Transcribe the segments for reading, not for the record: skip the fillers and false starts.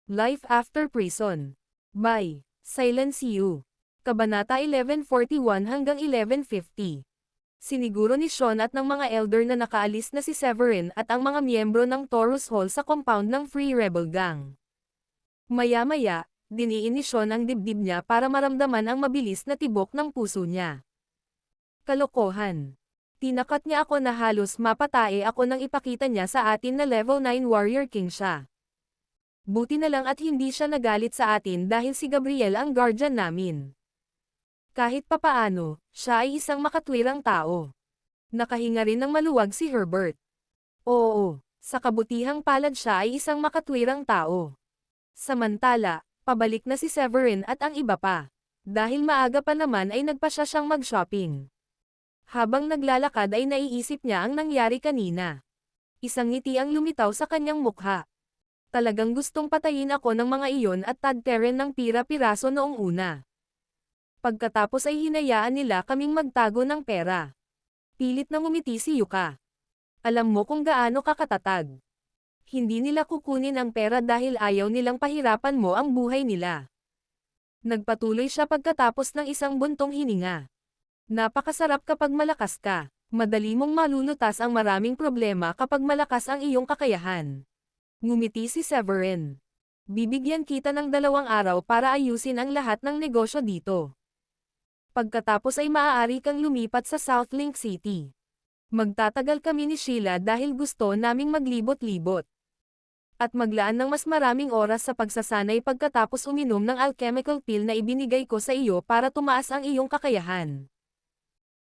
Life After Prison. By Silence You. Kabanata 1141 hanggang 1150. Siniguro ni Sean at ng mga elder na nakaalis na si Severin at ang mga miyembro ng Taurus Hall sa compound ng Free Rebel Gang. Maya-maya, diniin ni Sean ang dibdib niya para maramdaman ang mabilis na tibok ng puso niya. Kalokohan. Tinakat niya ako na halos mapatae ako nang ipakita niya sa atin na level 9 Warrior King siya. Buti na lang at hindi siya nagalit sa atin dahil si Gabriel ang guardian namin. Kahit papaano, siya ay isang makatwirang tao. Nakahinga rin ng maluwag si Herbert. Oo, sa kabutihang palad siya ay isang makatwirang tao. Samantala, pabalik na si Severin at ang iba pa. Dahil maaga pa naman ay nagpa siya siyang mag-shopping. Habang naglalakad ay naiisip niya ang nangyari kanina. Isang ngiti ang lumitaw sa kanyang mukha. Talagang gustong patayin ako ng mga iyon at tagteren ng pira-piraso noong una. Pagkatapos ay hinayaan nila kaming magtago ng pera. Pilit na ngumiti si Yuka. Alam mo kung gaano kakatatag. Hindi nila kukunin ang pera dahil ayaw nilang pahirapan mo ang buhay nila. Nagpatuloy siya pagkatapos ng isang buntong hininga. Napakasarap kapag malakas ka. Madali mong malulutas ang maraming problema kapag malakas ang iyong kakayahan. Ngumiti si Severin. Bibigyan kita ng 2 araw para ayusin ang lahat ng negosyo dito. Pagkatapos ay maaari kang lumipat sa South Link City. Magtatagal kami ni Sheila dahil gusto naming maglibot-libot. At maglaan ng mas maraming oras sa pagsasanay pagkatapos uminom ng alchemical pill na ibinigay ko sa iyo para tumaas ang iyong kakayahan.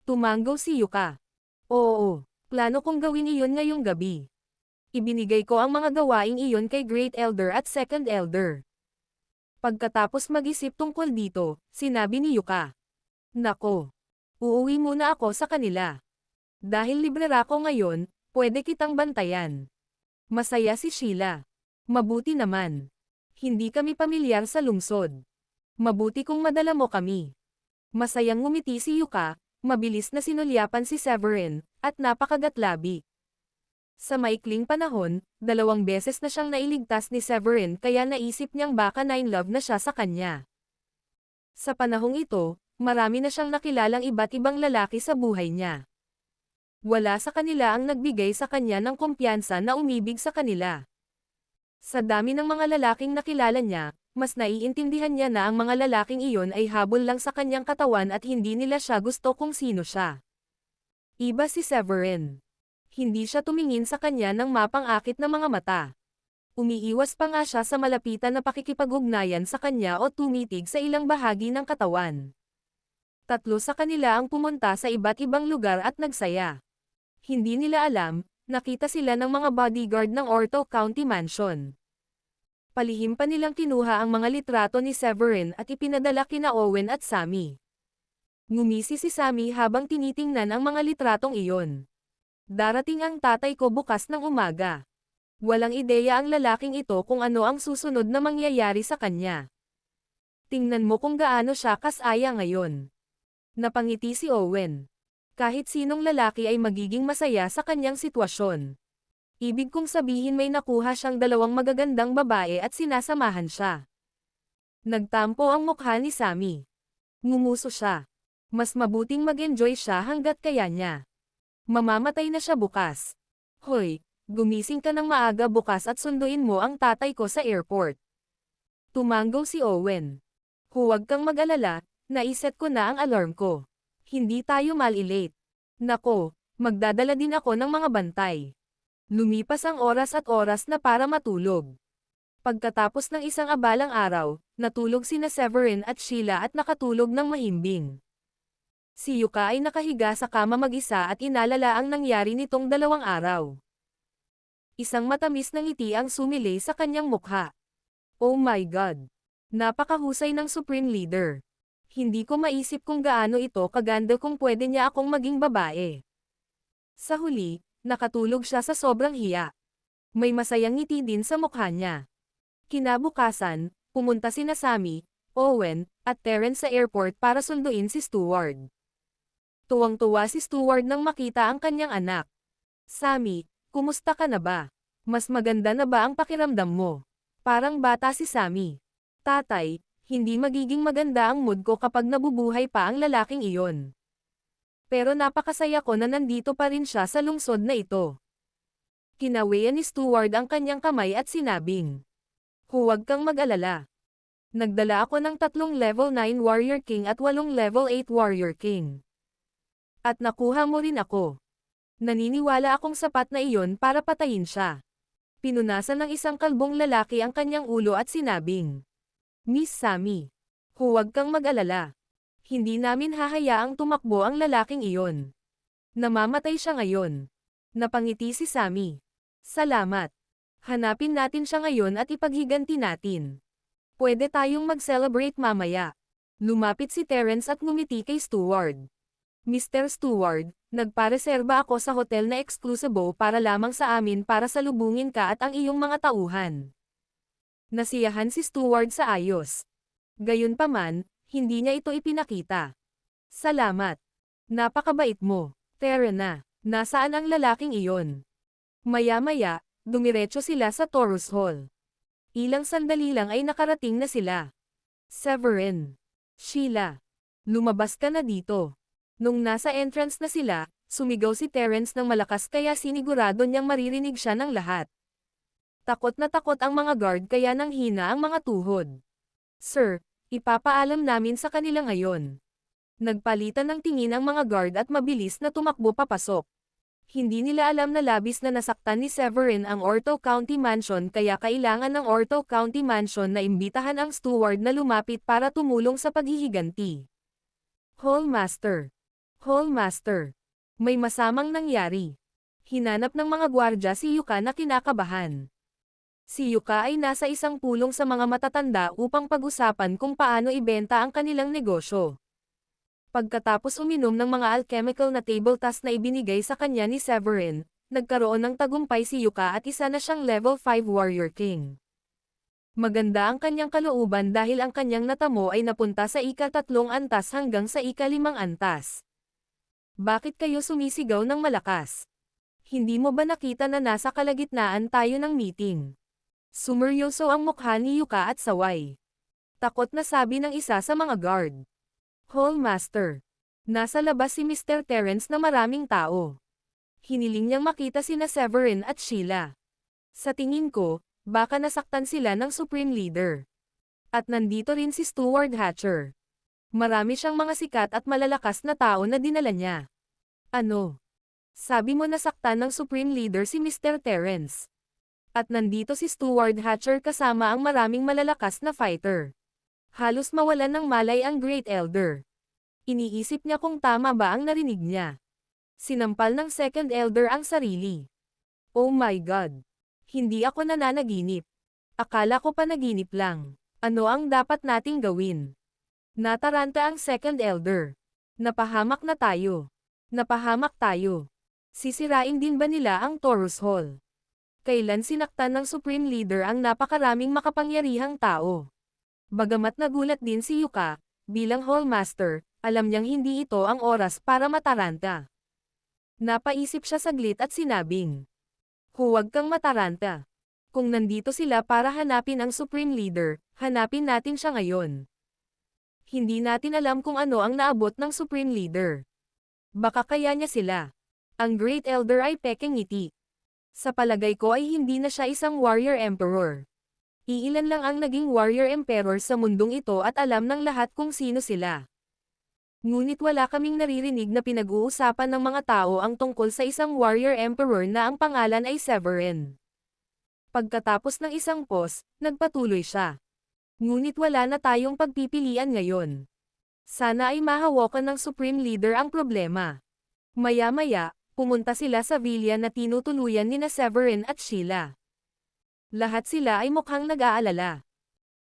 Tumanggo si Yuka. Oo, plano kong gawin iyon ngayong gabi. Ibinigay ko ang mga gawaing iyon kay Great Elder at Second Elder. Pagkatapos mag-isip tungkol dito, sinabi ni Yuka. Nako, uuwi muna ako sa kanila. Dahil librera ko ngayon, pwede kitang bantayan. Masaya si Sheila. Mabuti naman. Hindi kami pamilyar sa lungsod. Mabuti kung madala mo kami. Masayang ngumiti si Yuka. Mabilis na sinulyapan si Severin, at napakagatlabi. Sa maikling panahon, 2 beses na siyang nailigtas ni Severin kaya naisip niyang baka 9 love na siya sa kanya. Sa panahong ito, marami na siyang nakilalang iba't ibang lalaki sa buhay niya. Wala sa kanila ang nagbigay sa kanya ng kumpiyansa na umibig sa kanila. Sa dami ng mga lalaking nakilala niya, mas naiintindihan niya na ang mga lalaking iyon ay habol lang sa kanyang katawan at hindi nila siya gusto kung sino siya. Iba si Severin. Hindi siya tumingin sa kanya ng mapang-akit na mga mata. Umiiwas pa nga siya sa malapitan na pakikipag-ugnayan sa kanya o tumitig sa ilang bahagi ng katawan. 3 sa kanila ang pumunta sa iba't ibang lugar at nagsaya. Hindi nila alam, nakita sila ng mga bodyguard ng Orto County Mansion. Palihim pa nilang kinuha ang mga litrato ni Severin at ipinadala kina Owen at Sammy. Ngumisi si Sammy habang tinitingnan ang mga litratong iyon. Darating ang tatay ko bukas ng umaga. Walang ideya ang lalaking ito kung ano ang susunod na mangyayari sa kanya. Tingnan mo kung gaano siya kasaya ngayon. Napangiti si Owen. Kahit sinong lalaki ay magiging masaya sa kanyang sitwasyon. Ibig kong sabihin may nakuha siyang 2 magagandang babae at sinasamahan siya. Nagtampo ang mukha ni Sammy. Ngumuso siya. Mas mabuting mag-enjoy siya hanggat kaya niya. Mamamatay na siya bukas. Hoy, gumising ka ng maaga bukas at sunduin mo ang tatay ko sa airport. Tumanggo si Owen. Huwag kang mag-alala, naiset ko na ang alarm ko. Hindi tayo malilate. Nako, magdadala din ako ng mga bantay. Lumipas ang oras at oras na para matulog. Pagkatapos ng isang abalang araw, natulog sina Severin at Sheila at nakatulog ng mahimbing. Si Yuka ay nakahiga sa kama mag-isa at inalala ang nangyari nitong 2 araw. Isang matamis na ngiti ang sumilay sa kanyang mukha. Oh my God! Napakahusay ng Supreme Leader. Hindi ko maisip kung gaano ito kaganda kung pwede niya akong maging babae. Sa huli, nakatulog siya sa sobrang hiya. May masayang ngiti din sa mukha niya. Kinabukasan, pumunta sina Sammy, Owen, at Terence sa airport para sunduin si Steward. Tuwang-tuwa si Steward nang makita ang kanyang anak. Sammy, kumusta ka na ba? Mas maganda na ba ang pakiramdam mo? Parang bata si Sammy. Tatay, hindi magiging maganda ang mood ko kapag nabubuhay pa ang lalaking iyon. Pero napakasaya ko na nandito pa rin siya sa lungsod na ito. Kinawian ni Steward ang kanyang kamay at sinabing, huwag kang mag-alala. Nagdala ako ng 3 level 9 Warrior King at 8 level 8 Warrior King. At nakuha mo rin ako. Naniniwala akong sapat na iyon para patayin siya. Pinunasan ng isang kalbong lalaki ang kanyang ulo at sinabing, Miss Sammy, huwag kang mag-alala. Hindi namin hahayaang tumakbo ang lalaking iyon. Namamatay siya ngayon. Napangiti si Sammy. Salamat. Hanapin natin siya ngayon at ipaghiganti natin. Pwede tayong mag-celebrate mamaya. Lumapit si Terence at ngumiti kay Steward. Mr. Steward, nagpareserba ako sa hotel na eksklusibo para lamang sa amin para salubungin ka at ang iyong mga tauhan. Nasiyahan si Steward sa ayos. Gayunpaman, hindi niya ito ipinakita. Salamat. Napakabait mo. Terena, nasaan ang lalaking iyon? Maya-maya, dumiretso sila sa Taurus Hall. Ilang sandali lang ay nakarating na sila. Severin. Sheila. Lumabas ka na dito. Nung nasa entrance na sila, sumigaw si Terence ng malakas kaya sinigurado niyang maririnig siya ng lahat. Takot na takot ang mga guard kaya nang hina ang mga tuhod. Sir, ipapaalam namin sa kanila ngayon. Nagpalitan ng tingin ang mga guard at mabilis na tumakbo papasok. Hindi nila alam na labis na nasaktan ni Severin ang Orto County Mansion kaya kailangan ng Orto County Mansion na imbitahan ang steward na lumapit para tumulong sa paghihiganti. Hallmaster. Hallmaster. May masamang nangyari. Hinanap ng mga gwardya si Yuka na kinakabahan. Si Yuka ay nasa isang pulong sa mga matatanda upang pag-usapan kung paano ibenta ang kanilang negosyo. Pagkatapos uminom ng mga alchemical na table task na ibinigay sa kanya ni Severin, nagkaroon ng tagumpay si Yuka at isa na siyang level 5 Warrior King. Maganda ang kanyang kalooban dahil ang kanyang natamo ay napunta sa ika-3 antas hanggang sa ika-5 antas. Bakit kayo sumisigaw ng malakas? Hindi mo ba nakita na nasa kalagitnaan tayo ng meeting? Sumeryoso ang mukha ni Yuka at saway. Takot na sabi ng isa sa mga guard. Hallmaster. Nasa labas si Mr. Terence na maraming tao. Hiniling niyang makita sina Severin at Sheila. Sa tingin ko, baka nasaktan sila ng Supreme Leader. At nandito rin si Steward Hatcher. Marami siyang mga sikat at malalakas na tao na dinala niya. Ano? Sabi mo nasaktan ng Supreme Leader si Mr. Terence. At nandito si Steward Hatcher kasama ang maraming malalakas na fighter. Halos mawalan ng malay ang Great Elder. Iniisip niya kung tama ba ang narinig niya. Sinampal ng Second Elder ang sarili. Oh my God! Hindi ako nananaginip. Akala ko panaginip lang. Ano ang dapat nating gawin? Nataranta ang Second Elder. Napahamak na tayo. Napahamak tayo. Sisirain din ba nila ang Taurus Hall? Kailan sinaktan ng Supreme Leader ang napakaraming makapangyarihang tao? Bagamat nagulat din si Yuka, bilang Hallmaster, alam niyang hindi ito ang oras para mataranta. Napaisip siya saglit at sinabing, huwag kang mataranta. Kung nandito sila para hanapin ang Supreme Leader, hanapin natin siya ngayon. Hindi natin alam kung ano ang naabot ng Supreme Leader. Baka kaya niya sila. Ang Great Elder ay pekeng ngiti. Sa palagay ko ay hindi na siya isang Warrior Emperor. Iilan lang ang naging Warrior Emperor sa mundong ito at alam ng lahat kung sino sila. Ngunit wala kaming naririnig na pinag-uusapan ng mga tao ang tungkol sa isang Warrior Emperor na ang pangalan ay Severin. Pagkatapos ng isang pause, nagpatuloy siya. Ngunit wala na tayong pagpipilian ngayon. Sana ay mahawakan ng Supreme Leader ang problema. Maya-maya, pumunta sila sa villa na tinutuluyan nina Severin at Sheila. Lahat sila ay mukhang nag-aalala.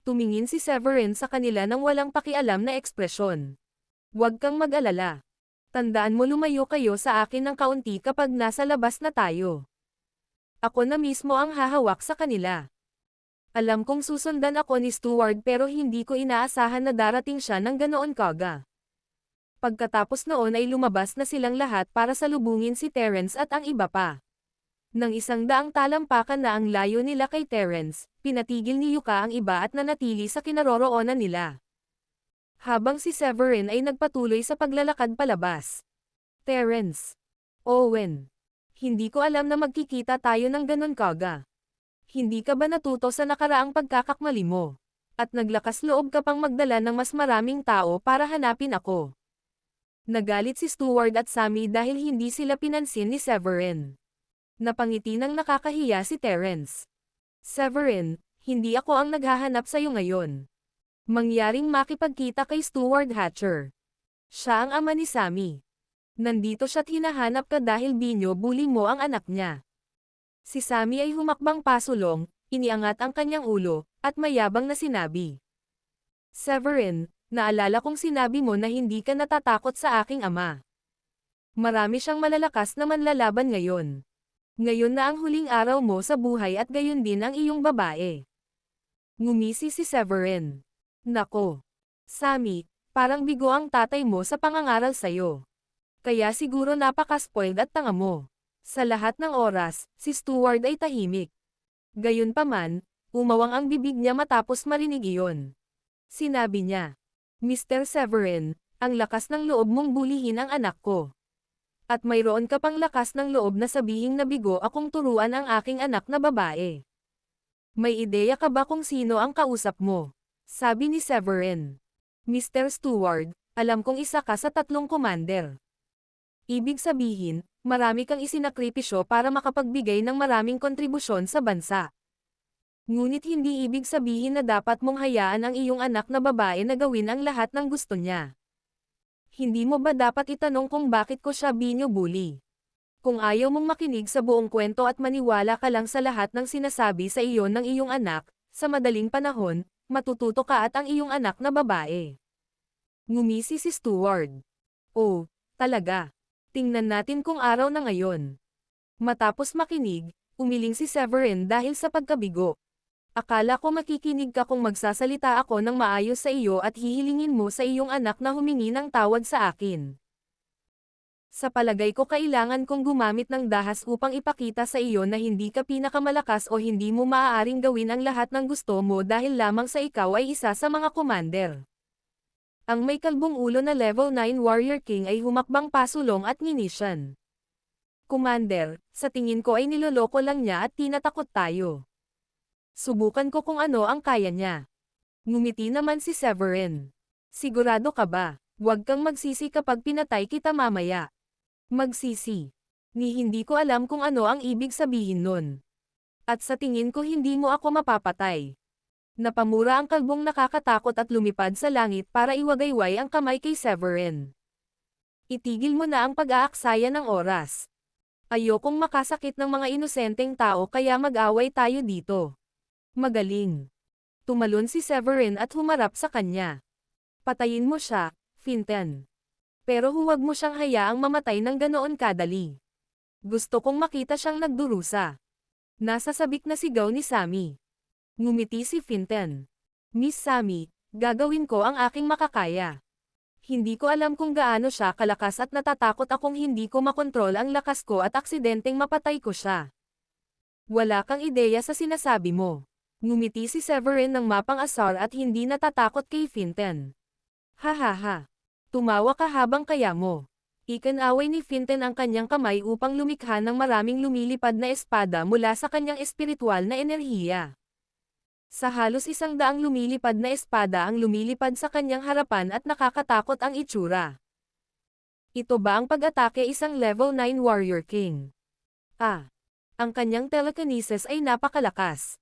Tumingin si Severin sa kanila nang walang pakialam na ekspresyon. Huwag kang mag-alala. Tandaan mo lumayo kayo sa akin ng kaunti kapag nasa labas na tayo. Ako na mismo ang hahawak sa kanila. Alam kong susundan ako ni Steward pero hindi ko inaasahan na darating siya ng ganoon kaga. Pagkatapos noon ay lumabas na silang lahat para salubungin si Terence at ang iba pa. Nang 100 talampakan na ang layo nila kay Terence, pinatigil ni Yuka ang iba at nanatili sa kinaroroonan nila. Habang si Severin ay nagpatuloy sa paglalakad palabas. Terence. Owen. Hindi ko alam na magkikita tayo ng ganun kaga. Hindi ka ba natuto sa nakaraang pagkakakmali mo? At naglakas loob ka pang magdala ng mas maraming tao para hanapin ako. Nagalit si Stuart at Sammy dahil hindi sila pinansin ni Severin. Napangiti ng nakakahiya si Terence. Severin, hindi ako ang naghahanap sa'yo ngayon. Mangyaring makipagkita kay Stuart Hatcher. Siya ang ama ni Sammy. Nandito siya't hinahanap ka dahil binyo-bully mo ang anak niya. Si Sammy ay humakbang pasulong, iniangat ang kanyang ulo, at mayabang na sinabi. Severin, naalala kong sinabi mo na hindi ka natatakot sa aking ama. Marami siyang malalakas na manlalaban ngayon. Ngayon na ang huling araw mo sa buhay at gayon din ang iyong babae. Ngumisi si Severin. Nako. Sammy, parang bigo ang tatay mo sa pangangaral sa'yo. Kaya siguro napaka-spoiled at tanga mo. Sa lahat ng oras, si Stuart ay tahimik. Gayunpaman, umawang ang bibig niya matapos marinig iyon. Sinabi niya, Mr. Severin, ang lakas ng loob mong bulihin ang anak ko. At mayroon ka pang lakas ng loob na sabihing nabigo akong turuan ang aking anak na babae. May ideya ka ba kung sino ang kausap mo? Sabi ni Severin. Mr. Stewart, alam kong isa ka sa 3 commander. Ibig sabihin, marami kang isinakripisyo para makapagbigay ng maraming kontribusyon sa bansa. Ngunit hindi ibig sabihin na dapat mong hayaan ang iyong anak na babae na gawin ang lahat ng gusto niya. Hindi mo ba dapat itanong kung bakit ko siya binyo-bully? Kung ayaw mong makinig sa buong kwento at maniwala ka lang sa lahat ng sinasabi sa iyo ng iyong anak, sa madaling panahon, matututo ka at ang iyong anak na babae. Ngumisi si Stuart. Oh, talaga. Tingnan natin kung araw na ngayon. Matapos makinig, umiling si Severin dahil sa pagkabigo. Akala ko makikinig ka kung magsasalita ako ng maayos sa iyo at hihilingin mo sa iyong anak na humingi ng tawad sa akin. Sa palagay ko kailangan kong gumamit ng dahas upang ipakita sa iyo na hindi ka pinakamalakas o hindi mo maaaring gawin ang lahat ng gusto mo dahil lamang sa ikaw ay isa sa mga commander. Ang may kalbong ulo na level 9 Warrior King ay humakbang pasulong at nginisyan. Commander, sa tingin ko ay niloloko lang niya at tinatakot tayo. Subukan ko kung ano ang kaya niya. Ngumiti naman si Severin. Sigurado ka ba? Huwag kang magsisi kapag pinatay kita mamaya. Magsisi. Ni hindi ko alam kung ano ang ibig sabihin nun. At sa tingin ko hindi mo ako mapapatay. Napamura ang kalbong nakakatakot at lumipad sa langit para iwagayway ang kamay kay Severin. Itigil mo na ang pag-aaksaya ng oras. Ayokong makasakit ng mga inosenteng tao kaya mag-away tayo dito. Magaling. Tumalon si Severin at humarap sa kanya. Patayin mo siya, Fintan. Pero huwag mo siyang hayaang mamatay ng ganoon kadali. Gusto kong makita siyang nagdurusa. Nasasabik na sigaw ni Sammy. Ngumiti si Fintan. Miss Sammy, gagawin ko ang aking makakaya. Hindi ko alam kung gaano siya kalakas at natatakot akong hindi ko makontrol ang lakas ko at aksidenteng mapatay ko siya. Wala kang ideya sa sinasabi mo. Ngumiti si Severin ng mapang-asar at hindi natatakot kay Fintan. Hahaha. Tumawa ka habang kaya mo. Ikinaway ni Fintan ang kanyang kamay upang lumikha ng maraming lumilipad na espada mula sa kanyang espiritual na enerhiya. Sa halos 100 lumilipad na espada ang lumilipad sa kanyang harapan at nakakatakot ang itsura. Ito ba ang pag-atake isang level 9 Warrior King? Ang kanyang telekinesis ay napakalakas.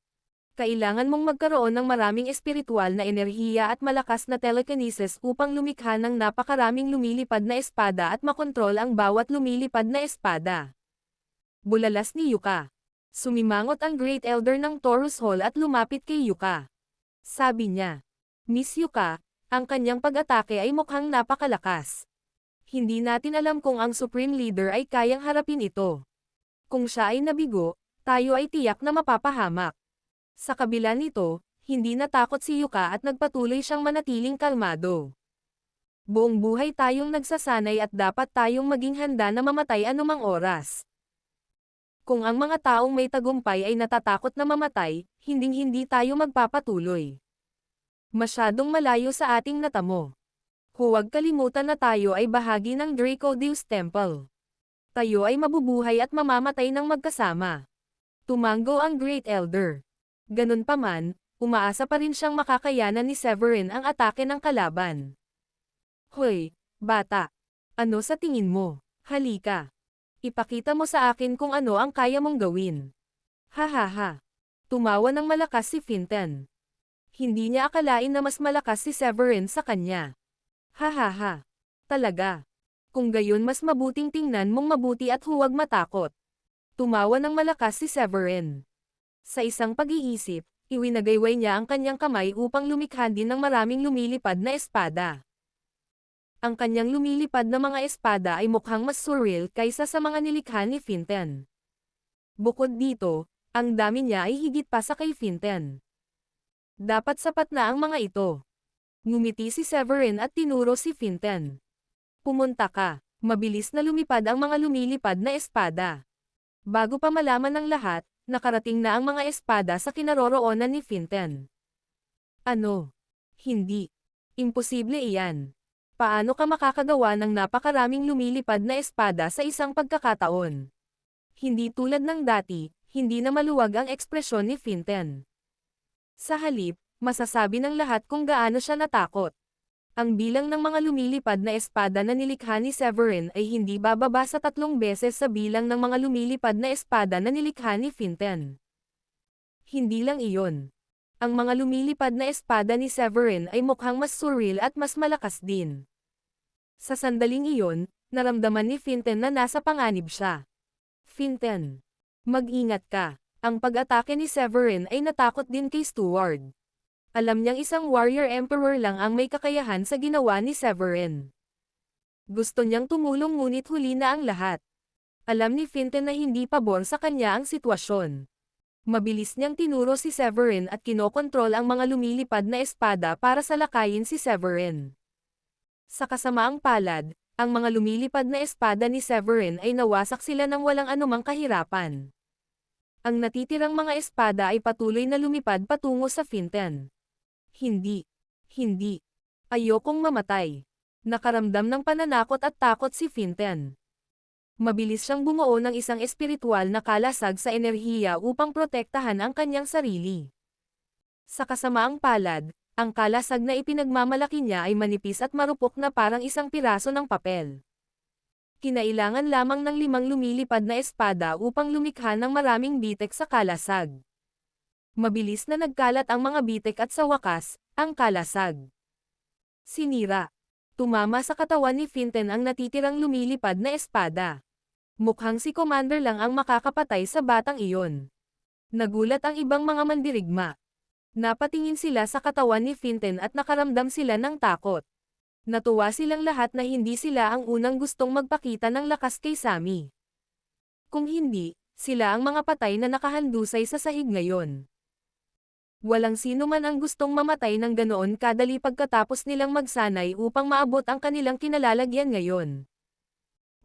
Kailangan mong magkaroon ng maraming espiritual na enerhiya at malakas na telekinesis upang lumikha ng napakaraming lumilipad na espada at makontrol ang bawat lumilipad na espada. Bulalas ni Yuka. Sumimangot ang Great Elder ng Taurus Hall at lumapit kay Yuka. Sabi niya, Miss Yuka, ang kanyang pag-atake ay mukhang napakalakas. Hindi natin alam kung ang Supreme Leader ay kayang harapin ito. Kung siya ay nabigo, tayo ay tiyak na mapapahamak. Sa kabila nito, hindi natakot si Yuka at nagpatuloy siyang manatiling kalmado. Buong buhay tayong nagsasanay at dapat tayong maging handa na mamatay anumang oras. Kung ang mga taong may tagumpay ay natatakot na mamatay, hinding-hindi tayo magpapatuloy. Masyadong malayo sa ating natamo. Huwag kalimutan na tayo ay bahagi ng Draco Deus Temple. Tayo ay mabubuhay at mamamatay ng magkasama. Tumango ang Great Elder. Ganun pa man, umaasa pa rin siyang makakayanan ni Severin ang atake ng kalaban. Hoy, bata. Ano sa tingin mo? Halika. Ipakita mo sa akin kung ano ang kaya mong gawin. Hahaha. Tumawa ng malakas si Fintan. Hindi niya akalain na mas malakas si Severin sa kanya. Hahaha. Talaga. Kung gayon mas mabuting tingnan mong mabuti at huwag matakot. Tumawa ng malakas si Severin. Sa isang pag-iisip, iwinagayway niya ang kanyang kamay upang lumikha din ng maraming lumilipad na espada. Ang kanyang lumilipad na mga espada ay mukhang mas surreal kaysa sa mga nilikha ni Fintan. Bukod dito, ang dami niya ay higit pa sa kay Fintan. Dapat sapat na ang mga ito. Ngumiti si Severin at tinuro si Fintan. Pumunta ka. Mabilis na lumipad ang mga lumilipad na espada. Bago pa malaman ng lahat, nakarating na ang mga espada sa kinaroroonan ni Fintan. Ano? Hindi. Imposible iyan. Paano ka makakagawa ng napakaraming lumilipad na espada sa isang pagkakataon? Hindi tulad ng dati, hindi na maluwag ang ekspresyon ni Fintan. Sa halip, masasabi ng lahat kung gaano siya natakot. Ang bilang ng mga lumilipad na espada na nilikha ni Severin ay hindi bababa sa 3 beses sa bilang ng mga lumilipad na espada na nilikha ni Fintan. Hindi lang iyon. Ang mga lumilipad na espada ni Severin ay mukhang mas surreal at mas malakas din. Sa sandaling iyon, naramdaman ni Fintan na nasa panganib siya. Fintan. Mag-ingat ka. Ang pag-atake ni Severin ay natakot din kay Stuart. Alam niyang isang warrior emperor lang ang may kakayahan sa ginawa ni Severin. Gusto niyang tumulong ngunit huli na ang lahat. Alam ni Fintan na hindi pabor sa kanya ang sitwasyon. Mabilis niyang tinuro si Severin at kinokontrol ang mga lumilipad na espada para salakayin si Severin. Sa kasamaang palad, ang mga lumilipad na espada ni Severin ay nawasak sila ng walang anumang kahirapan. Ang natitirang mga espada ay patuloy na lumipad patungo sa Fintan. Hindi. Hindi. Ayokong mamatay. Nakaramdam ng pananakot at takot si Fintan. Mabilis siyang bumuo ng isang espiritual na kalasag sa enerhiya upang protektahan ang kanyang sarili. Sa kasamaang palad, ang kalasag na ipinagmamalaki niya ay manipis at marupok na parang isang piraso ng papel. Kinailangan lamang ng 5 lumilipad na espada upang lumikha ng maraming bitek sa kalasag. Mabilis na nagkalat ang mga bitek at sa wakas, ang kalasag sinira. Tumama sa katawan ni Fintan ang natitirang lumilipad na espada. Mukhang si Commander lang ang makakapatay sa batang iyon. Nagulat ang ibang mga mandirigma. Napatingin sila sa katawan ni Fintan at nakaramdam sila ng takot. Natuwa silang lahat na hindi sila ang unang gustong magpakita ng lakas kay Sammy. Kung hindi, sila ang mga patay na nakahandusay sa sahig ngayon. Walang sino man ang gustong mamatay ng ganoon kadali pagkatapos nilang magsanay upang maabot ang kanilang kinalalagyan ngayon.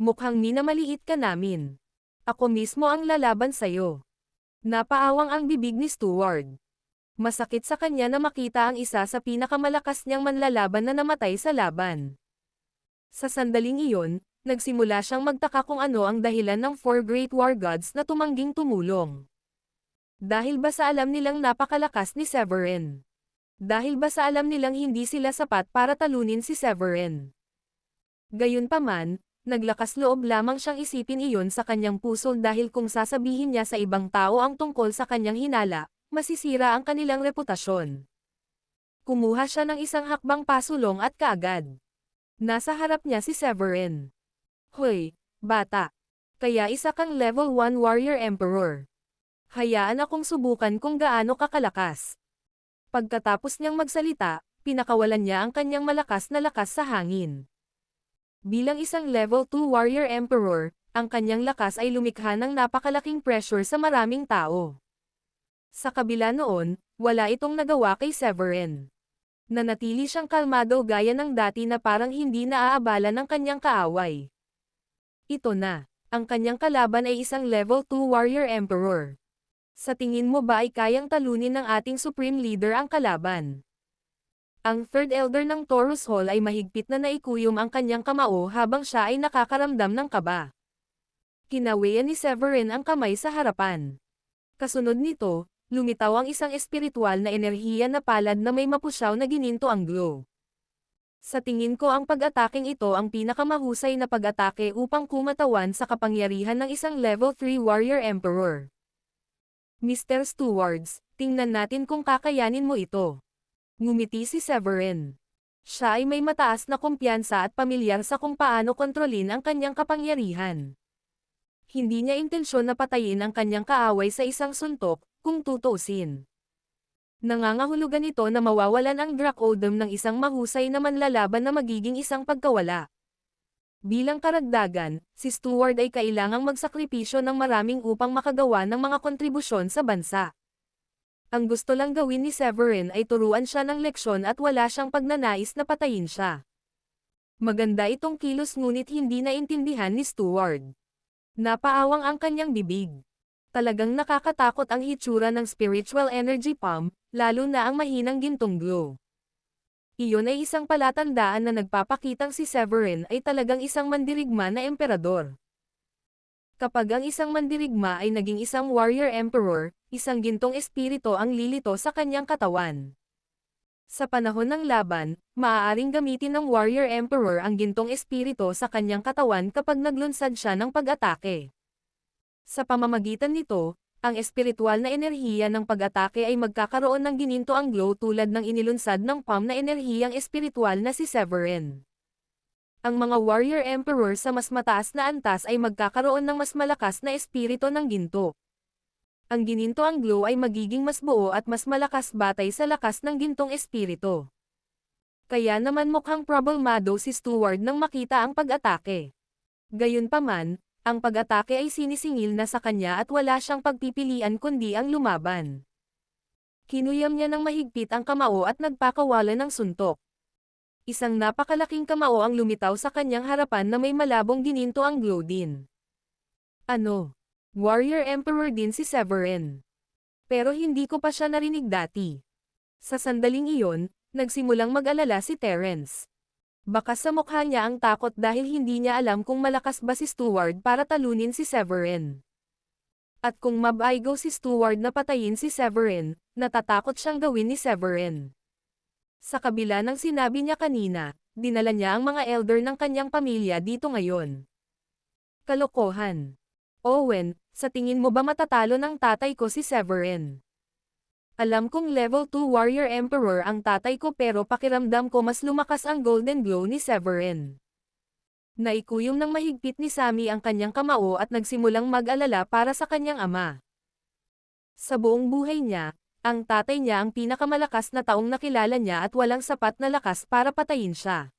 Mukhang minamaliit ka namin. Ako mismo ang lalaban sa'yo. Napaawang ang bibig ni Stuart. Masakit sa kanya na makita ang isa sa pinakamalakas niyang manlalaban na namatay sa laban. Sa sandaling iyon, nagsimula siyang magtaka kung ano ang dahilan ng 4 Great War Gods na tumangging tumulong. Dahil ba sa alam nilang napakalakas ni Severin? Dahil ba sa alam nilang hindi sila sapat para talunin si Severin? Gayunpaman, naglakas loob lamang siyang isipin iyon sa kanyang puso dahil kung sasabihin niya sa ibang tao ang tungkol sa kanyang hinala, masisira ang kanilang reputasyon. Kumuha siya ng isang hakbang pasulong at kaagad. Nasa harap niya si Severin. Hoy, bata. Kaya isa kang level 1 warrior emperor. Hayaan akong subukan kung gaano kakalakas. Pagkatapos niyang magsalita, pinakawalan niya ang kanyang malakas na lakas sa hangin. Bilang isang level 2 warrior emperor, ang kanyang lakas ay lumikha ng napakalaking pressure sa maraming tao. Sa kabila noon, wala itong nagawa kay Severin. Nanatili siyang kalmado gaya ng dati na parang hindi naaabala ng kanyang kaaway. Ito na. Ang kanyang kalaban ay isang level 2 warrior emperor. Sa tingin mo ba ay kayang talunin ng ating supreme leader ang kalaban? Ang third elder ng Taurus Hall ay mahigpit na naikuyom ang kanyang kamao habang siya ay nakakaramdam ng kaba. Kinawian ni Severin ang kamay sa harapan. Kasunod nito, lumitaw ang isang espiritual na enerhiya na palad na may mapusyaw na gininto ang glow. Sa tingin ko ang pag-ataking ito ang pinakamahusay na pag-atake upang kumatawan sa kapangyarihan ng isang level 3 warrior emperor. Mr. Stewards, tingnan natin kung kakayanin mo ito. Ngumiti si Severin. Siya ay may mataas na kumpiyansa at pamilyar sa kung paano kontrolin ang kanyang kapangyarihan. Hindi niya intensyon na patayin ang kanyang kaaway sa isang suntok, kung tutuusin. Nangangahulugan ito na mawawalan ang Dracoldom ng isang mahusay na manlalaban na magiging isang pagkawala. Bilang karagdagan, si Steward ay kailangang magsakripisyo ng maraming upang makagawa ng mga kontribusyon sa bansa. Ang gusto lang gawin ni Severin ay turuan siya ng leksyon at wala siyang pagnanais na patayin siya. Maganda itong kilos ngunit hindi naintindihan ni Steward. Napaawang ang kanyang bibig. Talagang nakakatakot ang hitsura ng spiritual energy palm, lalo na ang mahinang gintong glow. Iyon ay isang palatandaan na nagpapakitang si Severin ay talagang isang mandirigma na emperador. Kapag ang isang mandirigma ay naging isang warrior emperor, isang gintong espiritu ang lilito sa kanyang katawan. Sa panahon ng laban, maaaring gamitin ng warrior emperor ang gintong espiritu sa kanyang katawan kapag naglunsad siya ng pag-atake. Sa pamamagitan nito, ang espiritual na enerhiya ng pag-atake ay magkakaroon ng gininto ang glow tulad ng inilunsad ng palm na enerhiyang espiritual na si Severin. Ang mga warrior emperor sa mas mataas na antas ay magkakaroon ng mas malakas na espiritu ng ginto. Ang gininto ang glow ay magiging mas buo at mas malakas batay sa lakas ng gintong espiritu. Kaya naman mukhang problemado si Steward nang makita ang pag-atake. Gayunpaman, ang pag-atake ay sinisingil na sa kanya at wala siyang pagpipilian kundi ang lumaban. Kinuyam niya ng mahigpit ang kamao at nagpakawala ng suntok. Isang napakalaking kamao ang lumitaw sa kanyang harapan na may malabong gininto ang glow din. Ano? Warrior Emperor din si Severin. Pero hindi ko pa siya narinig dati. Sa sandaling iyon, nagsimulang mag-alala si Terence. Baka sa mukha niya ang takot dahil hindi niya alam kung malakas ba si Steward para talunin si Severin. At kung mabaigaw si Steward na patayin si Severin, natatakot siyang gawin ni Severin. Sa kabila ng sinabi niya kanina, dinala niya ang mga elder ng kanyang pamilya dito ngayon. Kalokohan. Owen, sa tingin mo ba matatalo ng tatay ko si Severin? Alam kong level 2 warrior emperor ang tatay ko pero pakiramdam ko mas lumakas ang golden glow ni Severin. Naikuyom ng mahigpit ni Sammy ang kanyang kamao at nagsimulang mag-alala para sa kanyang ama. Sa buong buhay niya, ang tatay niya ang pinakamalakas na taong nakilala niya at walang sapat na lakas para patayin siya.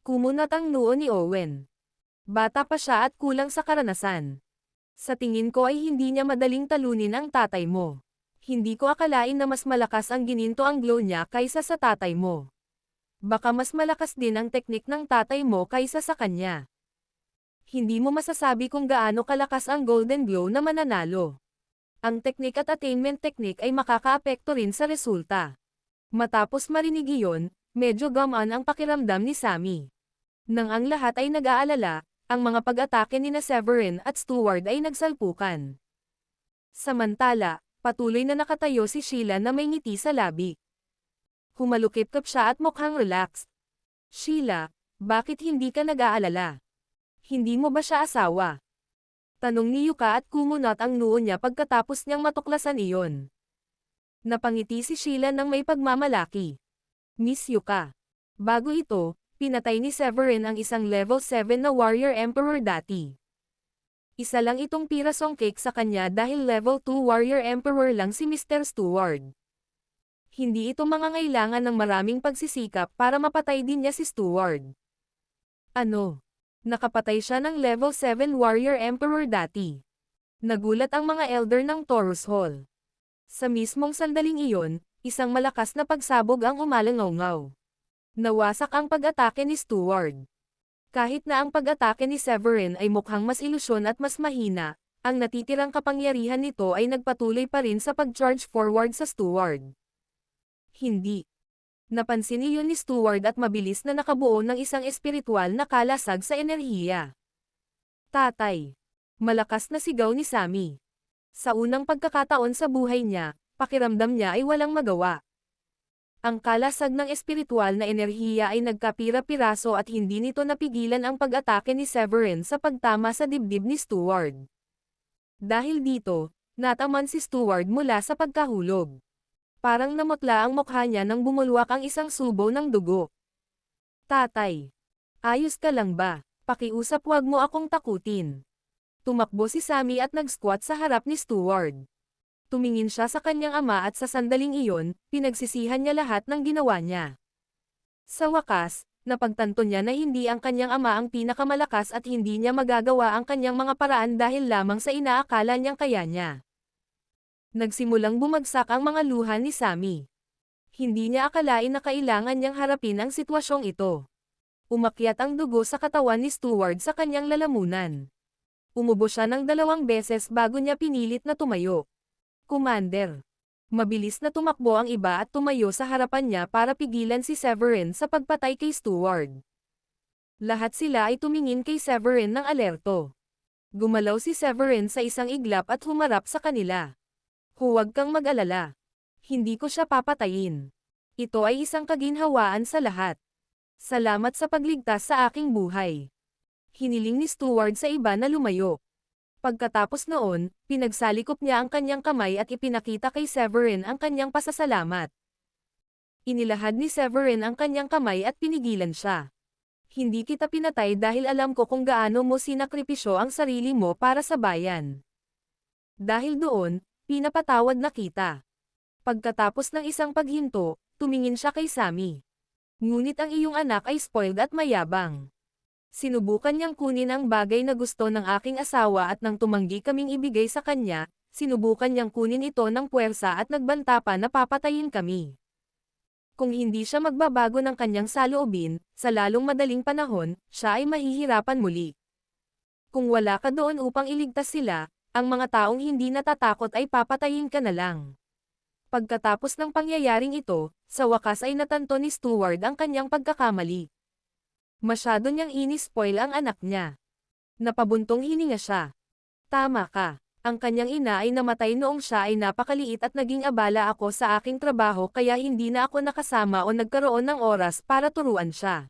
Kumunat ang noo ni Owen. Bata pa siya at kulang sa karanasan. Sa tingin ko ay hindi niya madaling talunin ang tatay mo. Hindi ko akalain na mas malakas ang gininto ang glow niya kaysa sa tatay mo. Baka mas malakas din ang teknik ng tatay mo kaysa sa kanya. Hindi mo masasabi kung gaano kalakas ang golden glow na mananalo. Ang teknik at attainment technique ay makakaapekto rin sa resulta. Matapos marinig iyon, medyo gamaan ang pakiramdam ni Sammy. Nang ang lahat ay nag-aalala, ang mga pag-atake ni Severin at Steward ay nagsalpukan. Samantala, patuloy na nakatayo si Sheila na may ngiti sa labi. Humalukip-kap siya at mukhang relaxed. Sheila, bakit hindi ka nag-aalala? Hindi mo ba siya asawa? Tanong ni Yuka at kumunat ang noo niya pagkatapos niyang matuklasan iyon. Napangiti si Sheila ng may pagmamalaki. Miss Yuka. Bago ito, pinatay ni Severin ang isang level 7 na warrior emperor dati. Isa lang itong pirasong cake sa kanya dahil level 2 warrior emperor lang si Mr. Steward. Hindi ito mangangailangan ng maraming pagsisikap para mapatay din niya si Steward. Ano? Nakapatay siya ng level 7 warrior emperor dati. Nagulat ang mga elder ng Taurus Hall. Sa mismong sandaling iyon, isang malakas na pagsabog ang umalangaw-ngaw. Nawasak ang pag-atake ni Steward. Kahit na ang pag-atake ni Severin ay mukhang mas ilusyon at mas mahina, ang natitirang kapangyarihan nito ay nagpatuloy pa rin sa pag-charge forward sa Steward. Hindi. Napansin iyon ni Steward at mabilis na nakabuo ng isang espiritual na kalasag sa enerhiya. Tatay. Malakas na sigaw ni Sammy. Sa unang pagkakataon sa buhay niya, pakiramdam niya ay walang magawa. Ang kalasag ng espiritual na enerhiya ay nagkapira-piraso at hindi nito napigilan ang pag-atake ni Severin sa pagtama sa dibdib ni Steward. Dahil dito, nataman si Steward mula sa pagkahulog. Parang namutla ang mukha niya nang bumulwak ang isang subo ng dugo. Tatay. Ayos ka lang ba? Pakiusap, wag mo akong takutin. Tumakbo si Sammy at nag-squat sa harap ni Steward. Tumingin siya sa kanyang ama at sa sandaling iyon, pinagsisihan niya lahat ng ginawa niya. Sa wakas, napagtanto niya na hindi ang kanyang ama ang pinakamalakas at hindi niya magagawa ang kanyang mga paraan dahil lamang sa inaakala niyang kaya niya. Nagsimulang bumagsak ang mga luha ni Sammy. Hindi niya akalain na kailangan niyang harapin ang sitwasyong ito. Umakyat ang dugo sa katawan ni Steward sa kanyang lalamunan. Umubo siya ng 2 beses bago niya pinilit na tumayo. Commander. Mabilis na tumakbo ang iba at tumayo sa harapan niya para pigilan si Severin sa pagpatay kay Steward. Lahat sila ay tumingin kay Severin ng alerto. Gumalaw si Severin sa isang iglap at humarap sa kanila. Huwag kang mag-alala. Hindi ko siya papatayin. Ito ay isang kaginhawaan sa lahat. Salamat sa pagligtas sa aking buhay. Hiniling ni Steward sa iba na lumayo. Pagkatapos noon, pinagsalikop niya ang kanyang kamay at ipinakita kay Severin ang kanyang pasasalamat. Inilahad ni Severin ang kanyang kamay at pinigilan siya. Hindi kita pinatay dahil alam ko kung gaano mo sinakripisyo ang sarili mo para sa bayan. Dahil doon, pinapatawad na kita. Pagkatapos ng isang paghinto, tumingin siya kay Sammy. Ngunit ang iyong anak ay spoiled at mayabang. Sinubukan niyang kunin ang bagay na gusto ng aking asawa at nang tumanggi kaming ibigay sa kanya, sinubukan niyang kunin ito ng puwersa at nagbanta pa na papatayin kami. Kung hindi siya magbabago ng kanyang saloobin, sa lalong madaling panahon, siya ay mahihirapan muli. Kung wala ka doon upang iligtas sila, ang mga taong hindi natatakot ay papatayin ka na lang. Pagkatapos ng pangyayaring ito, sa wakas ay natanto ni Steward ang kanyang pagkakamali. Masyado niyang ini-spoil ang anak niya. Napabuntong hininga siya. Tama ka. Ang kanyang ina ay namatay noong siya ay napakaliit at naging abala ako sa aking trabaho kaya hindi na ako nakasama o nagkaroon ng oras para turuan siya.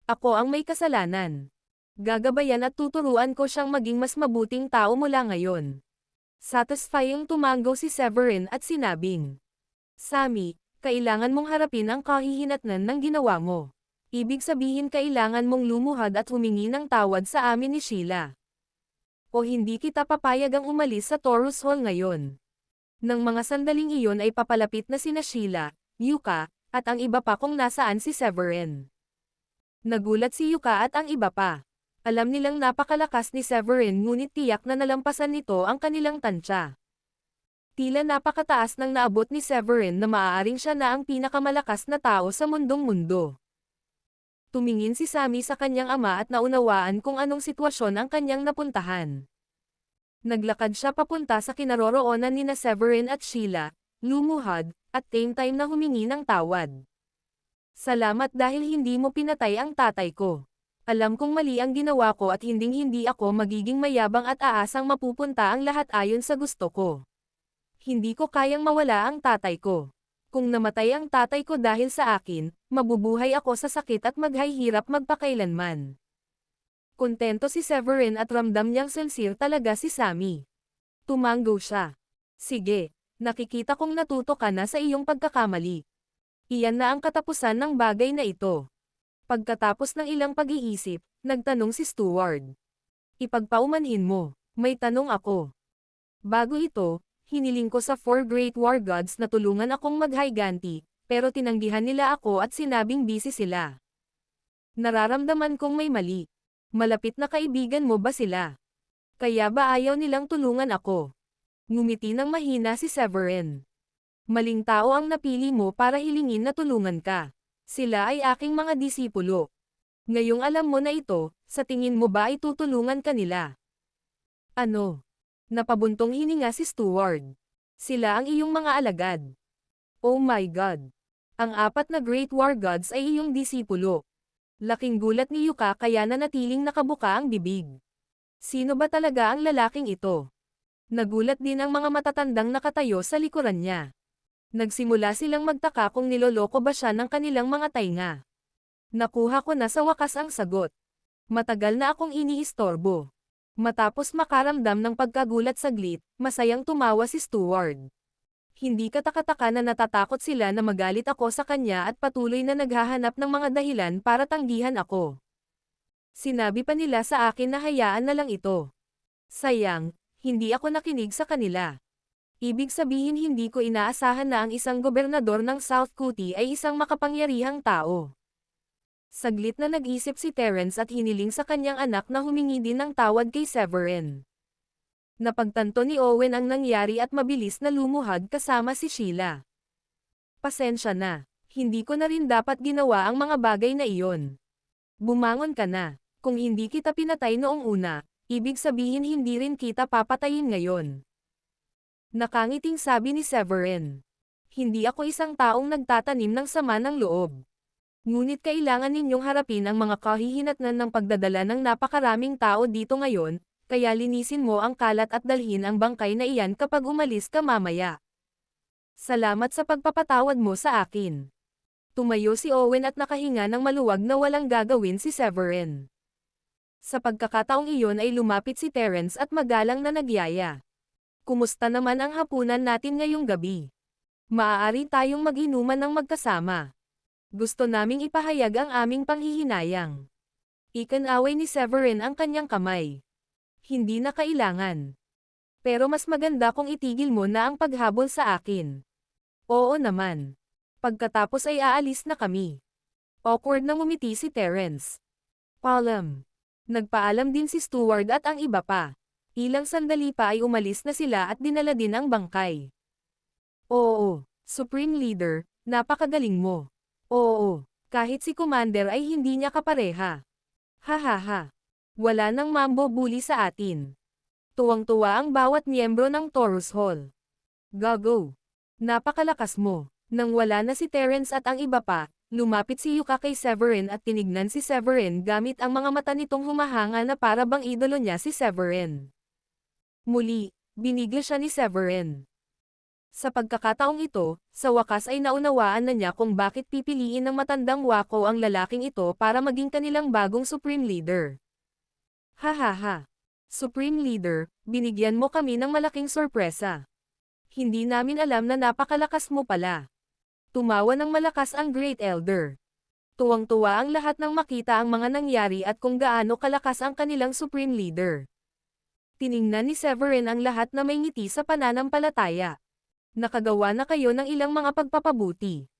Ako ang may kasalanan. Gagabayan at tuturuan ko siyang maging mas mabuting tao mula ngayon. Satisfying tumango si Severin at sinabing, Sammy, kailangan mong harapin ang kahihinatnan ng ginawa mo. Ibig sabihin kailangan mong lumuhad at humingi ng tawad sa amin ni Sheila. O hindi kita papayag ang umalis sa Taurus Hall ngayon. Nang mga sandaling iyon ay papalapit na sina Sheila, Yuka, at ang iba pa kung nasaan si Severin. Nagulat si Yuka at ang iba pa. Alam nilang napakalakas ni Severin ngunit tiyak na nalampasan nito ang kanilang tansya. Tila napakataas nang naabot ni Severin na maaaring siya na ang pinakamalakas na tao sa mundong-mundo. Tumingin si Sammy sa kanyang ama at naunawaan kung anong sitwasyon ang kanyang napuntahan. Naglakad siya papunta sa kinaroroonan ni Severin at Sheila, lumuhad, at same time na humingi ng tawad. Salamat dahil hindi mo pinatay ang tatay ko. Alam kong mali ang ginawa ko at hinding-hindi ako magiging mayabang at aasang mapupunta ang lahat ayon sa gusto ko. Hindi ko kayang mawala ang tatay ko. Kung namatay ang tatay ko dahil sa akin, mabubuhay ako sa sakit at maghihirap magpakailanman. Kontento si Severin at ramdam niyang sincere talaga si Sammy. Tumango siya. Sige, nakikita kong natuto ka na sa iyong pagkakamali. Iyan na ang katapusan ng bagay na ito. Pagkatapos ng ilang pag-iisip, nagtanong si Steward. Ipagpaumanhin mo, may tanong ako. Bago ito, hiniling ko sa 4 Great War Gods na tulungan akong maghiganti, pero tinanggihan nila ako at sinabing busy sila. Nararamdaman kong may mali. Malapit na kaibigan mo ba sila? Kaya ba ayaw nilang tulungan ako? Ngumiti ng mahina si Severin. Maling tao ang napili mo para hilingin na tulungan ka. Sila ay aking mga disipulo. Ngayong alam mo na ito, sa tingin mo ba ay tutulungan ka nila? Ano? Napabuntong hininga si Steward. Sila ang iyong mga alagad. Oh my God! Ang apat na Great War Gods ay iyong disipulo. Laking gulat ni Yuka kaya nanatiling nakabuka ang bibig. Sino ba talaga ang lalaking ito? Nagulat din ang mga matatandang nakatayo sa likuran niya. Nagsimula silang magtaka kung niloloko ba siya ng kanilang mga tainga. Nakuha ko na sa wakas ang sagot. Matagal na akong iniistorbo. Matapos makaramdam ng pagkagulat saglit, masayang tumawa si Steward. Hindi katakataka na natatakot sila na magalit ako sa kanya at patuloy na naghahanap ng mga dahilan para tanggihan ako. Sinabi pa nila sa akin na hayaan na lang ito. Sayang, hindi ako nakinig sa kanila. Ibig sabihin hindi ko inaasahan na ang isang gobernador ng South Kuti ay isang makapangyarihang tao. Saglit na nag-isip si Terence at hiniling sa kanyang anak na humingi din ng tawad kay Severin. Napagtanto ni Owen ang nangyari at mabilis na lumuhad kasama si Sheila. Pasensya na, hindi ko na rin dapat ginawa ang mga bagay na iyon. Bumangon ka na, kung hindi kita pinatay noong una, ibig sabihin hindi rin kita papatayin ngayon. Nakangiting sabi ni Severin. Hindi ako isang taong nagtatanim ng sama ng loob. Ngunit kailangan ninyong harapin ang mga kahihinatnan ng pagdadala ng napakaraming tao dito ngayon, kaya linisin mo ang kalat at dalhin ang bangkay na iyan kapag umalis ka mamaya. Salamat sa pagpapatawad mo sa akin. Tumayo si Owen at nakahinga ng maluwag na walang gagawin si Severin. Sa pagkakataong iyon ay lumapit si Terence at magalang na nagyaya. Kumusta naman ang hapunan natin ngayong gabi? Maaari tayong mag-inuman ng magkasama. Gusto naming ipahayag ang aming panghihinayang. Ikanaway ni Severin ang kanyang kamay. Hindi na kailangan. Pero mas maganda kung itigil mo na ang paghabol sa akin. Oo naman. Pagkatapos ay aalis na kami. Awkward na ngumiti si Terence. Paalam. Nagpaalam din si Steward at ang iba pa. Ilang sandali pa ay umalis na sila at dinala din ang bangkay. Oo, Supreme Leader, napakagaling mo. Oo, kahit si Commander ay hindi niya kapareha. Hahaha. Wala nang mambo-bully sa atin. Tuwang-tuwa ang bawat miyembro ng Taurus Hall. Gago. Napakalakas mo. Nang wala na si Terence at ang iba pa, lumapit si Yuka kay Severin at tinignan si Severin gamit ang mga mata nitong humahanga na para bang idolo niya si Severin. Muli, binigla siya ni Severin. Sa pagkakataong ito, sa wakas ay naunawaan na niya kung bakit pipiliin ng matandang wako ang lalaking ito para maging kanilang bagong Supreme Leader. Hahaha. Supreme Leader, binigyan mo kami ng malaking sorpresa. Hindi namin alam na napakalakas mo pala. Tumawa ng malakas ang Great Elder. Tuwang-tuwa ang lahat nang makita ang mga nangyari at kung gaano kalakas ang kanilang Supreme Leader. Tiningnan ni Severin ang lahat na may ngiti sa pananampalataya. Nakagawa na kayo ng ilang mga pagpapabuti.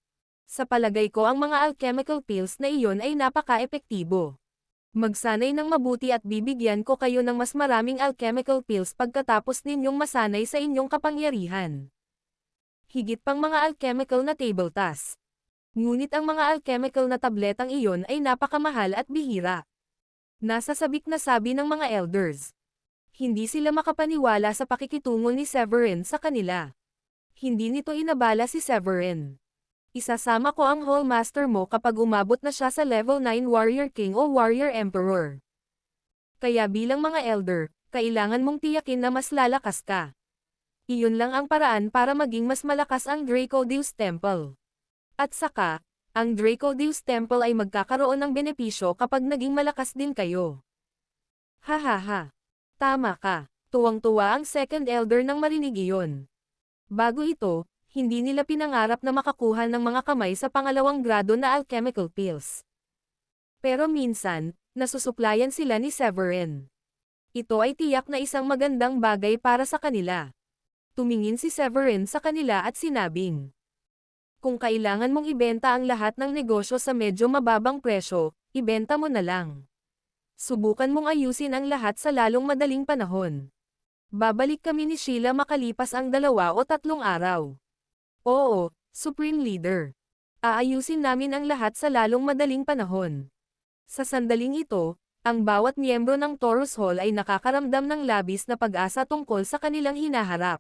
Sa palagay ko ang mga alchemical pills na iyon ay napaka-epektibo. Magsanay ng mabuti at bibigyan ko kayo ng mas maraming alchemical pills pagkatapos ninyong masanay sa inyong kapangyarihan. Higit pang mga alchemical na table task. Ngunit ang mga alchemical na tabletang iyon ay napakamahal at bihira. Nasa sabik na sabi ng mga elders. Hindi sila makapaniwala sa pakikitungo ni Severin sa kanila. Hindi nito inabala si Severin. Isasama ko ang Hall Master mo kapag umabot na siya sa level 9 Warrior King o Warrior Emperor. Kaya bilang mga elder, kailangan mong tiyakin na mas lalakas ka. Iyon lang ang paraan para maging mas malakas ang Dracodeus Temple. At saka, ang Dracodeus Temple ay magkakaroon ng benepisyo kapag naging malakas din kayo. Hahaha. Tama ka. Tuwang-tuwa ang second elder nang marinig iyon. Bago ito, hindi nila pinangarap na makakuha ng mga kamay sa pangalawang grado na alchemical pills. Pero minsan, nasusuplayan sila ni Severin. Ito ay tiyak na isang magandang bagay para sa kanila. Tumingin si Severin sa kanila at sinabing, kung kailangan mong ibenta ang lahat ng negosyo sa medyo mababang presyo, ibenta mo na lang. Subukan mong ayusin ang lahat sa lalong madaling panahon. Babalik kami ni Sheila makalipas ang 2 o 3 araw. Oo, Supreme Leader. Aayusin namin ang lahat sa lalong madaling panahon. Sa sandaling ito, ang bawat miyembro ng Taurus Hall ay nakakaramdam ng labis na pag-asa tungkol sa kanilang hinaharap.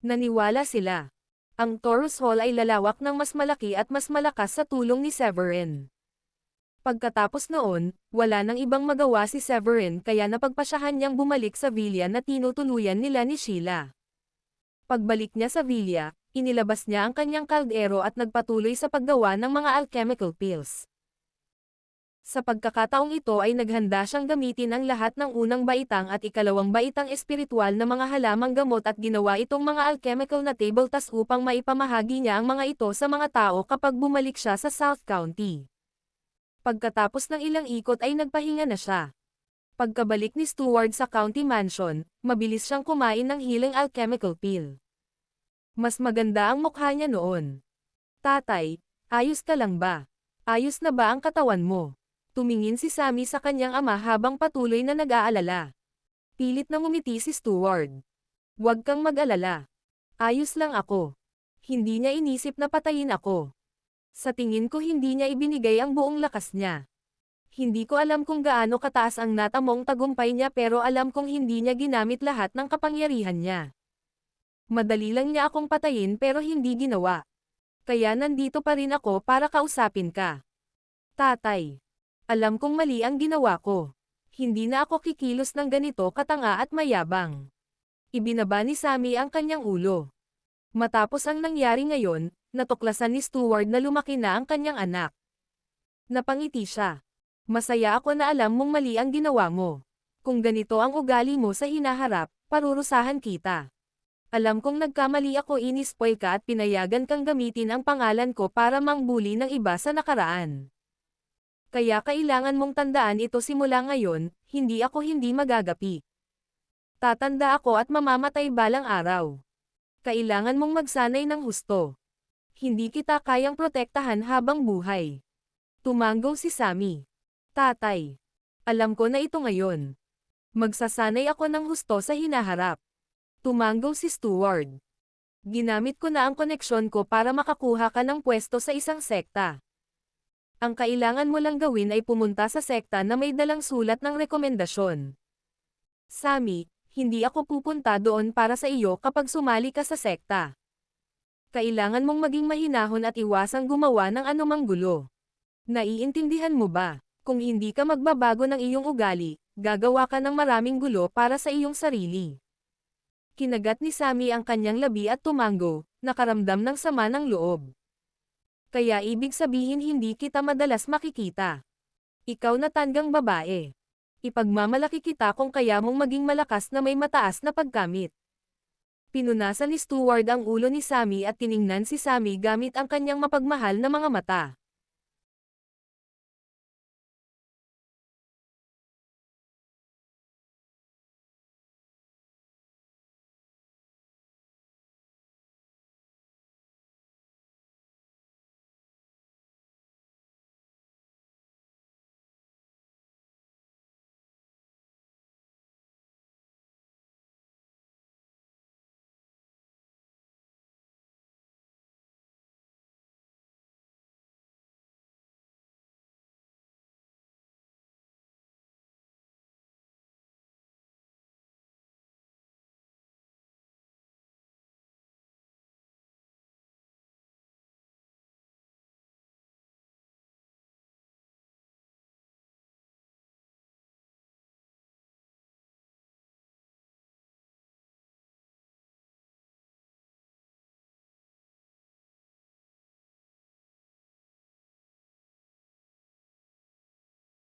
Naniwala sila. Ang Taurus Hall ay lalawak ng mas malaki at mas malakas sa tulong ni Severin. Pagkatapos noon, wala nang ibang magawa si Severin kaya napagpasyahan niyang bumalik sa villa na tinutuluyan nila ni Sheila. Pagbalik niya sa villa, inilabas niya ang kanyang kaldero at nagpatuloy sa paggawa ng mga alchemical pills. Sa pagkakataong ito ay naghanda siyang gamitin ang lahat ng unang baitang at ikalawang baitang espiritual na mga halamang gamot at ginawa itong mga alchemical na tabletas upang maipamahagi niya ang mga ito sa mga tao kapag bumalik siya sa South County. Pagkatapos ng ilang ikot ay nagpahinga na siya. Pagkabalik ni Stewart sa County Mansion, mabilis siyang kumain ng healing alchemical pill. Mas maganda ang mukha niya noon. Tatay, ayos ka lang ba? Ayos na ba ang katawan mo? Tumingin si Sammy sa kanyang ama habang patuloy na nag-aalala. Pilit na ngumiti si Stewart. Huwag kang mag-alala. Ayos lang ako. Hindi niya inisip na patayin ako. Sa tingin ko hindi niya ibinigay ang buong lakas niya. Hindi ko alam kung gaano kataas ang natamong tagumpay niya pero alam kong hindi niya ginamit lahat ng kapangyarihan niya. Madali lang niya akong patayin pero hindi ginawa. Kaya nandito pa rin ako para kausapin ka. Tatay. Alam kong mali ang ginawa ko. Hindi na ako kikilos ng ganito katanga at mayabang. Ibinaba ni Sammy ang kanyang ulo. Matapos ang nangyari ngayon, natuklasan ni Stewart na lumaki na ang kanyang anak. Napangiti siya. Masaya ako na alam mong mali ang ginawa mo. Kung ganito ang ugali mo sa hinaharap, parurusahan kita. Alam kong nagkamali ako, inispoil ka at pinayagan kang gamitin ang pangalan ko para mangbuli ng iba sa nakaraan. Kaya kailangan mong tandaan ito simula ngayon, hindi ako hindi magagapi. Tatanda ako at mamamatay balang araw. Kailangan mong magsanay ng husto. Hindi kita kayang protektahan habang buhay. Tumango si Sammy. Tatay. Alam ko na ito ngayon. Magsasanay ako ng husto sa hinaharap. Tumango si Stewart. Ginamit ko na ang koneksyon ko para makakuha ka ng pwesto sa isang sekta. Ang kailangan mo lang gawin ay pumunta sa sekta na may dalang sulat ng rekomendasyon. Sammy, hindi ako pupunta doon para sa iyo kapag sumali ka sa sekta. Kailangan mong maging mahinahon at iwasang gumawa ng anumang gulo. Naiintindihan mo ba? Kung hindi ka magbabago ng iyong ugali, gagawa ka ng maraming gulo para sa iyong sarili. Kinagat ni Sammy ang kanyang labi at tumango, nakaramdam ng sama ng loob. Kaya ibig sabihin hindi kita madalas makikita. Ikaw na tandang babae. Ipagmamalaki kita kung kaya mong maging malakas na may mataas na pagkamit. Pinunasan ni Stewart ang ulo ni Sammy at tiningnan si Sammy gamit ang kanyang mapagmahal na mga mata.